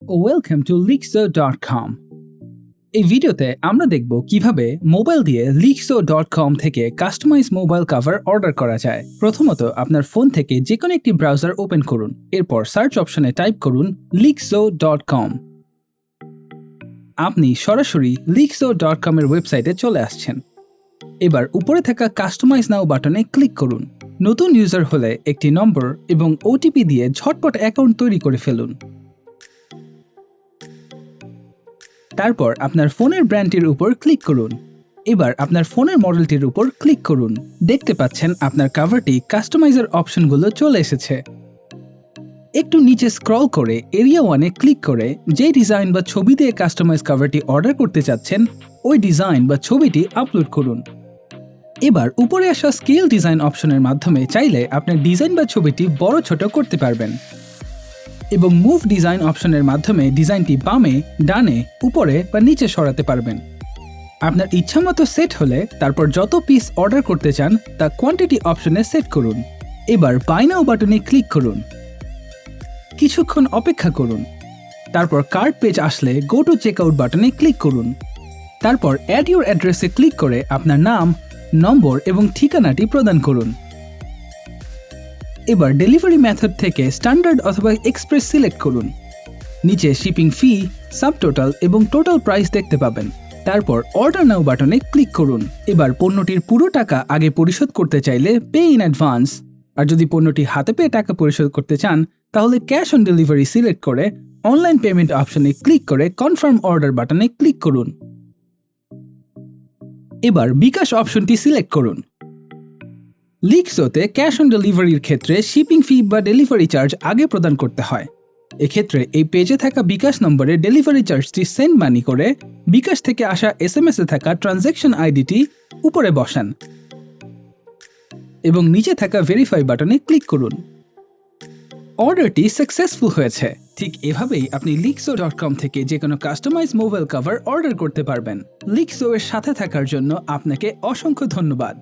Welcome to Leakso.com। এই ভিডিওতে আমরা দেখব কিভাবে মোবাইল দিয়ে Leakso.com থেকে কাস্টমাইজ মোবাইল কভার অর্ডার করা যায়। প্রথমত আপনার ফোন থেকে যে কোনো একটি ব্রাউজার ওপেন করুন, এরপর সার্চ অপশনে টাইপ করুন Leakso.com। আপনি সরাসরি Leakso.com এর ওয়েবসাইটে চলে আসছেন। এবার উপরে থাকা কাস্টমাইজ নাও বাটনে ক্লিক করুন। নতুন ইউজার হলে একটি নম্বর এবং ওটিপি দিয়ে ঝটপট অ্যাকাউন্ট তৈরি করে ফেলুন। তারপর আপনার ফোনের ব্র্যান্ডটির উপর ক্লিক করুন। এবার আপনার ফোনের মডেলটির উপর ক্লিক করুন। দেখতে পাচ্ছেন আপনার কভারটি কাস্টমাইজার অপশনগুলো চলে এসেছে। একটু নিচে স্ক্রল করে এরিয়া 1-এ ক্লিক করে যে ডিজাইন বা ছবি দিয়ে কাস্টমাইজ কভারটি অর্ডার করতে চাচ্ছেন ওই ডিজাইন বা ছবিটি আপলোড করুন। এবার উপরে আসা স্কেল ডিজাইন অপশনের মাধ্যমে চাইলে আপনার ডিজাইন বা ছবিটি বড় ছোট করতে পারবেন এবং মুভ ডিজাইন অপশনের মাধ্যমে ডিজাইনটি বামে, ডানে, উপরে বা নিচে সরাতে পারবেন। আপনার ইচ্ছামতো সেট হলে তারপর যত পিস অর্ডার করতে চান তা কোয়ান্টিটি অপশনে সেট করুন। এবার বাই নাও বাটনে ক্লিক করুন। কিছুক্ষণ অপেক্ষা করুন। তারপর কার্ট পেজ আসলে গো টু চেকআউট বাটনে ক্লিক করুন। তারপর অ্যাড ইউর অ্যাড্রেসে ক্লিক করে আপনার নাম, নম্বর এবং ঠিকানাটি প্রদান করুন। এবার ডেলিভারি মেথড থেকে স্ট্যান্ডার্ড অথবা এক্সপ্রেস সিলেক্ট করুন। নিচে শিপিং ফি, সাবটোটাল এবং টোটাল প্রাইস দেখতে পাবেন। তারপর অর্ডার নাও বাটনে ক্লিক করুন। এবার পণ্যটির পুরো টাকা আগে পরিশোধ করতে চাইলে পে ইন অ্যাডভান্স, আর যদি পণ্যটি হাতে পেয়ে টাকা পরিশোধ করতে চান তাহলে ক্যাশ অন ডেলিভারি সিলেক্ট করে অনলাইন পেমেন্ট অপশনে ক্লিক করে কনফার্ম অর্ডার বাটনে ক্লিক করুন। এবার বিকাশ অপশনটি সিলেক্ট করুন। লিক্সোতে ক্যাশ অন ডেলিভারির ক্ষেত্রে শিপিং ফি বা ডেলিভারি চার্জ আগে প্রদান করতে হয়। এক্ষেত্রে এই পেজে থাকা বিকাশ নম্বরে ডেলিভারি চার্জটি সেন্ড মানি করে বিকাশ থেকে আসা এসএমএস-এ থাকা ট্রানজ্যাকশন আইডিটি উপরে বসান এবং নিচে থাকা ভেরিফাই বাটনে ক্লিক করুন। অর্ডারটি সাকসেসফুল হয়েছে। ঠিক এভাবেই আপনি Leakso.com থেকে যে কোনো কাস্টমাইজ মোবাইল কভার অর্ডার করতে পারবেন। Leakso এর সাথে থাকার জন্য আপনাকে অসংখ্য ধন্যবাদ।